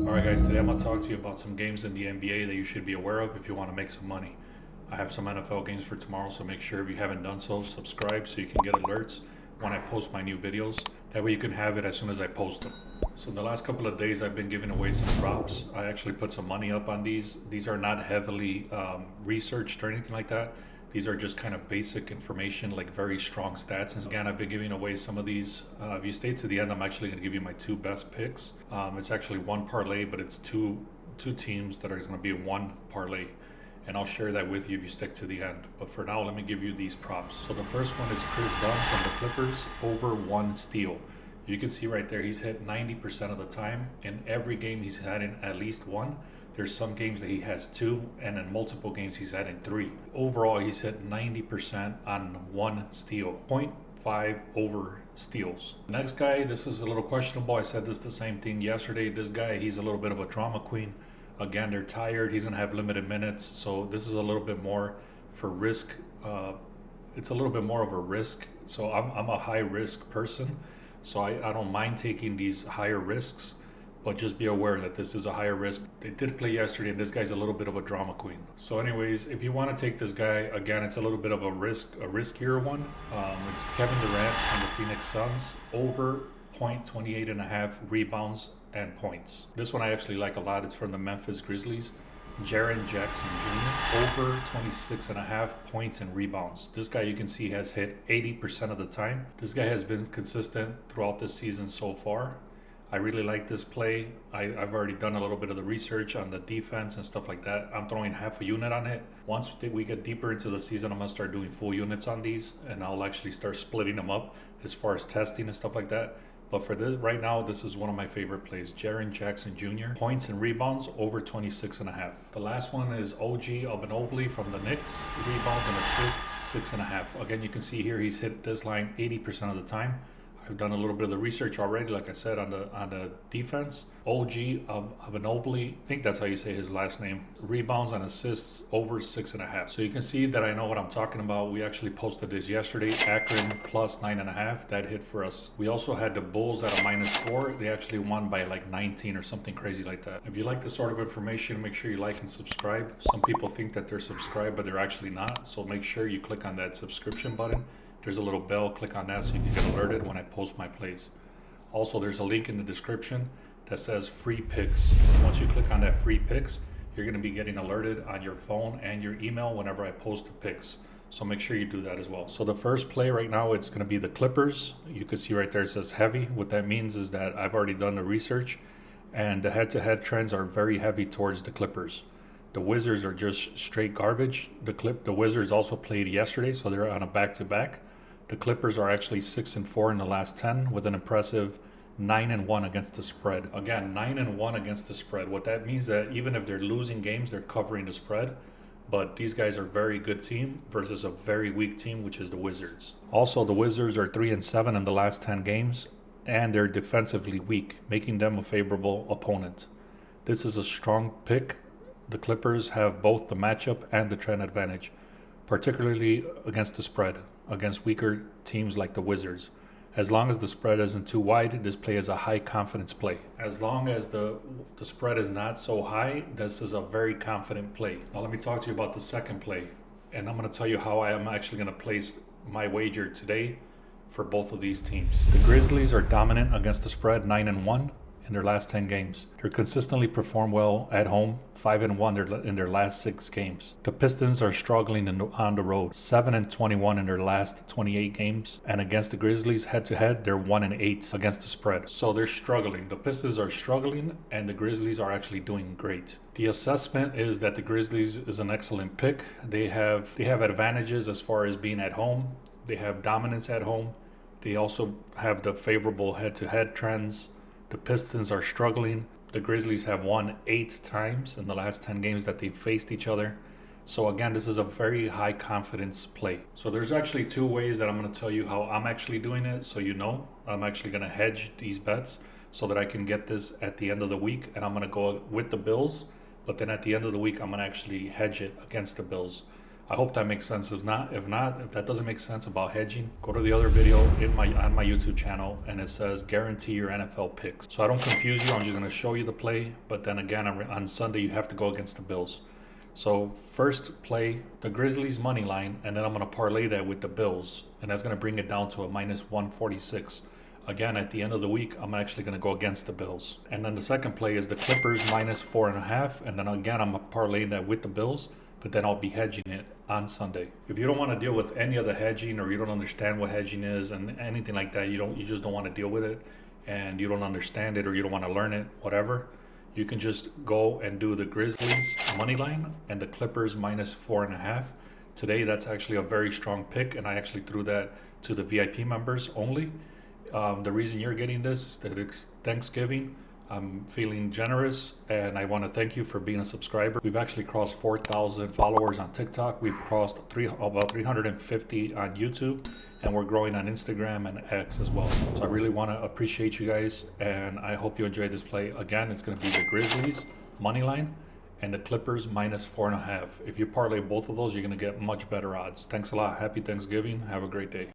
Alright guys, today I'm going to talk to you about some games in the NBA that you should be aware of if you want to make some money. I have some NFL games for tomorrow, so make sure if you haven't done so, subscribe so you can get alerts when I post my new videos. That way you can have it as soon as I post them. So in the last couple of days I've been giving away some props. I actually put some money up on these. These are not heavily researched or anything like that. These are just kind of basic information, like very strong stats. And again, I've been giving away some of these. If you stay to the end, I'm actually going to give you my two best picks. It's actually one parlay, but it's two teams that are going to be one parlay. And I'll share that with you if you stick to the end. But for now, let me give you these props. So the first one is Chris Dunn from the Clippers over 1 steal. You can see right there, he's hit 90% of the time. In every game, he's had in at least one. There's some games that he has 2, and in multiple games he's had in 3. Overall, he's hit 90% on 1 steal. 0.5 over steals. The next guy, this is a little questionable. I said this the same thing yesterday. This guy, he's a little bit of a drama queen. Again, they're tired. He's going to have limited minutes. So this is a little bit more for risk. It's a little bit more of a risk. So I'm a high risk person. So I don't mind taking these higher risks. But just be aware that this is a higher risk. They did play yesterday, and this guy's a little bit of a drama queen. So anyways, if you want to take this guy, again, it's a little bit of a riskier one. It's Kevin Durant from the Phoenix Suns, over 28.5 rebounds and points. This one I actually like a lot. It's from the Memphis Grizzlies. Jaren Jackson Jr., over 26.5 points and rebounds. This guy, you can see, has hit 80% of the time. This guy has been consistent throughout this season so far. I really like this play. I've already done a little bit of the research on the defense and stuff like that. I'm throwing half a unit on it. Once we get deeper into the season, I'm going to start doing full units on these, and I'll actually start splitting them up as far as testing and stuff like that. But for this, right now, this is one of my favorite plays. Jaren Jackson Jr., points and rebounds over 26.5. The last one is OG Anunoby from the Knicks, rebounds and assists 6.5. Again, you can see here he's hit this line 80% of the time. I've done a little bit of the research already, like I said, on the defense. OG Anunoby, I think that's how you say his last name. Rebounds and assists over 6.5. So you can see that I know what I'm talking about. We actually posted this yesterday. Akron plus 9.5. That hit for us. We also had the Bulls at a -4. They actually won by like 19 or something crazy like that. If you like this sort of information, make sure you like and subscribe. Some people think that they're subscribed, but they're actually not. So make sure you click on that subscription button. There's a little bell, click on that so you can get alerted when I post my plays. Also, there's a link in the description that says free picks. Once you click on that free picks, you're going to be getting alerted on your phone and your email whenever I post the picks. So make sure you do that as well. So the first play right now, it's going to be the Clippers. You can see right there it says heavy. What that means is that I've already done the research, and the head-to-head trends are very heavy towards the Clippers. The Wizards are just straight garbage. The Wizards also played yesterday, so they're on a back-to-back. The Clippers are actually 6-4 in the last 10 with an impressive 9-1 against the spread. Again, 9-1 against the spread. What that means is that even if they're losing games, they're covering the spread. But these guys are a very good team versus a very weak team, which is the Wizards. Also, the Wizards are 3-7 in the last 10 games, and they're defensively weak, making them a favorable opponent. This is a strong pick. The Clippers have both the matchup and the trend advantage, particularly against the spread, against weaker teams like the Wizards. As long as the spread isn't too wide, this play is a high confidence play. As long as the spread is not so high, this is a very confident play. Now let me talk to you about the second play, and I'm going to tell you how I am actually going to place my wager today for both of these teams. The Grizzlies are dominant against the spread, 9-1 in their last 10 games. They're consistently perform well at home, 5-1 in their last 6 games. The Pistons are struggling on the road, 7-21 in their last 28 games. And against the Grizzlies, head-to-head, they're 1-8 against the spread. So they're struggling. The Pistons are struggling, and the Grizzlies are actually doing great. The assessment is that the Grizzlies is an excellent pick. They have advantages as far as being at home. They have dominance at home. They also have the favorable head-to-head trends. The Pistons are struggling. The Grizzlies have won 8 times in the last 10 games that they've faced each other. So again, this is a very high confidence play. So there's actually 2 ways that I'm going to tell you how I'm actually doing it. So you know, I'm actually going to hedge these bets so that I can get this at the end of the week. And I'm going to go with the Bills. But then at the end of the week, I'm going to actually hedge it against the Bills. I hope that makes sense. If that doesn't make sense about hedging, go to the other video on my YouTube channel, and it says guarantee your NFL picks. So I don't confuse you. I'm just going to show you the play. But then again, on Sunday you have to go against the Bills. So first play the Grizzlies money line, and then I'm going to parlay that with the Bills, and that's going to bring it down to a -146. Again, at the end of the week, I'm actually going to go against the Bills. And then the second play is the Clippers -4.5, and then again I'm parlaying that with the Bills, but then I'll be hedging it on Sunday. If you don't want to deal with any of the hedging, or you don't understand what hedging is and anything like that, you just don't want to deal with it, and you don't understand it, or you don't want to learn it, whatever, you can just go and do the Grizzlies money line and the Clippers -4.5. Today, that's actually a very strong pick, and I actually threw that to the VIP members only. The reason you're getting this is that it's Thanksgiving. I'm feeling generous, and I want to thank you for being a subscriber. We've actually crossed 4,000 followers on TikTok. We've crossed about 350 on YouTube, and we're growing on Instagram and X as well. So I really want to appreciate you guys, and I hope you enjoyed this play. Again, it's going to be the Grizzlies money line and the Clippers -4.5. If you parlay both of those, you're going to get much better odds. Thanks a lot. Happy Thanksgiving. Have a great day.